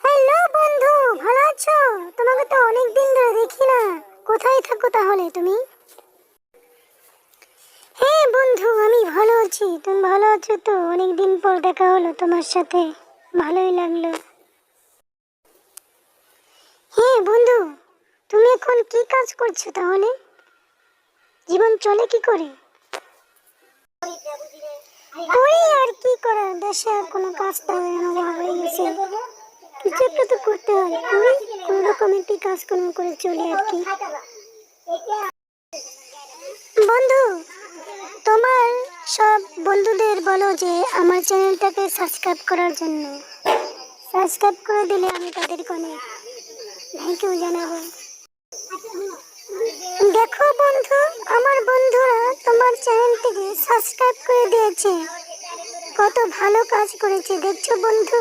Hello বন্ধু, ভালো আছো? তোমাকে তো অনেক দিন ধরে দেখি না। কোথায় থাকো তাহলে তুমি? হ্যাঁ বন্ধু, আমি ভালো আছি। তুমি ভালো আছো তো? অনেক দিন পর দেখা হলো তোমার সাথে, ভালোই লাগলো। হ্যাঁ বন্ধু, তুমি এখন কি কাজ করছো তাহলে? জীবন চলে কি করে? ওই আর কি করার, দেশে আর কোনো কাজ পাওয়ার অভাব হয়ে গেছে। কিছু একটা তো করতে হয়, করি কোনো রকম একটি কাজকর্ম করে চলি আর কি। বন্ধু, তোমার সব বন্ধুদের বলো যে আমার চ্যানেলটাকে সাবস্ক্রাইব করার জন্য। সাবস্ক্রাইব করে দিলে আমি তাদেরকে অনেক থ্যাংক ইউ জানাবো। দেখো বন্ধু, আমার বন্ধুরা তোমার চ্যানেলটিকে সাবস্ক্রাইব করে দিয়েছে। কত ভালো কাজ করেছে দেখছো বন্ধু।